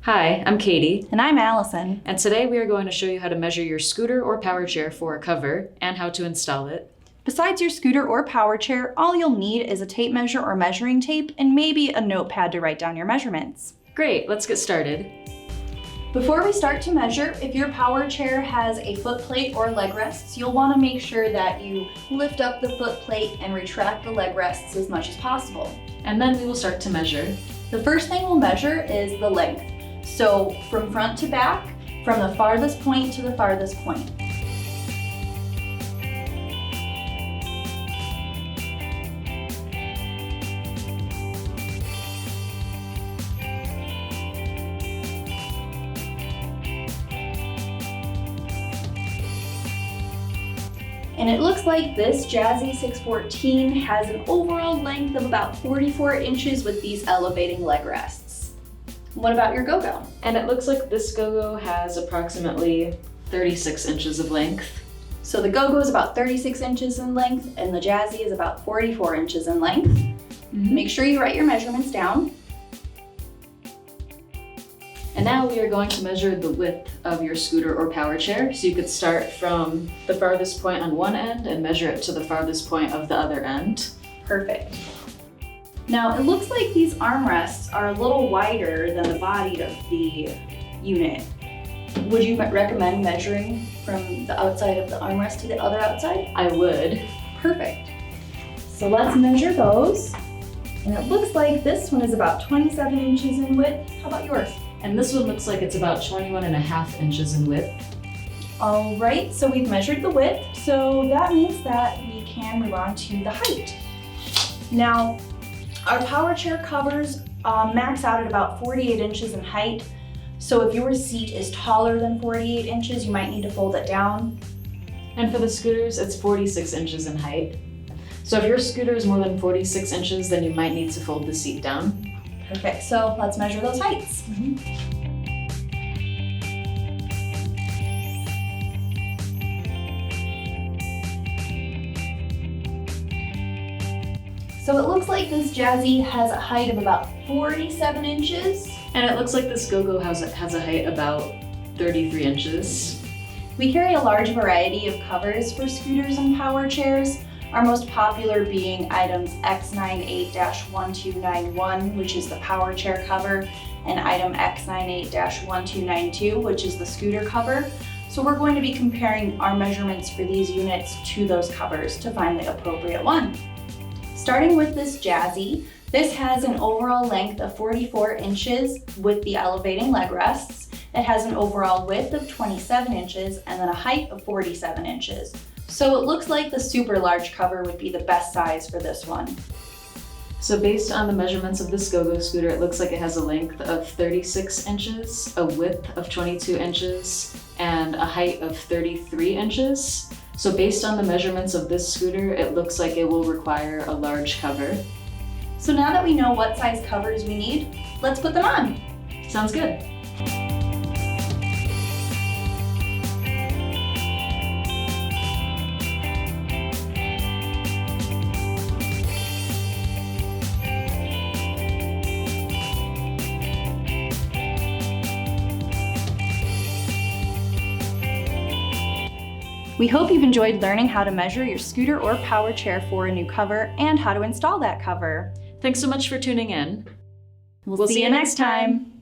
Hi, I'm Katie, And I'm Allison. and today we are going to show you how to measure your scooter or power chair for a cover and how to install it. Besides your scooter or power chair, all you'll need is a tape measure or measuring tape and maybe a notepad to write down your measurements. Great, let's get started. Before we start to measure, if your power chair has a foot plate or leg rests, you'll want to make sure that you lift up the foot plate and retract the leg rests as much as possible. And then we will start to measure. The first thing we'll measure is the length. So from front to back, from the farthest point to the farthest point. And it looks like this Jaffee 614 has an overall length of about 44 inches with these elevating leg rests. What about your go-go? And it looks like this go-go has approximately 36 inches of length. So the go-go is about 36 inches in length and the Jaffee is about 44 inches in length. Make sure you write your measurements down. And now we are going to measure the width of your scooter or power chair. So you could start from the farthest point on one end and measure it to the farthest point of the other end. Perfect. Now it looks like these armrests are a little wider than the body of the unit. Would you recommend measuring from the outside of the armrest to the other outside? I would. Perfect. So let's measure those. And it looks like this one is about 27 inches in width. How about yours? And this one looks like it's about 21.5 inches in width. All right, so we've measured the width. So that means that we can move on to the height. Now, our power chair covers max out at about 48 inches in height. So if your seat is taller than 48 inches, you might need to fold it down. And for the scooters, it's 46 inches in height. So if your scooter is more than 46 inches, then you might need to fold the seat down. Perfect, so let's measure those heights. So it looks like this Jaffee has a height of about 47 inches. And it looks like this go-go has a height about 33 inches. We carry a large variety of covers for scooters and power chairs, our most popular being items X98-1291, which is the power chair cover, and item X98-1292, which is the scooter cover. So we're going to be comparing our measurements for these units to those covers to find the appropriate one. Starting with this Jaffee, this has an overall length of 44 inches with the elevating leg rests. It has an overall width of 27 inches and then a height of 47 inches. So it looks like the super large cover would be the best size for this one. So based on the measurements of this go-go scooter, it looks like it has a length of 36 inches, a width of 22 inches, and a height of 33 inches. So based on the measurements of this scooter, it looks like it will require a large cover. So now that we know what size covers we need, let's put them on. Sounds good. We hope you've enjoyed learning how to measure your scooter or power chair for a new cover and how to install that cover. Thanks so much for tuning in. We'll see you next time.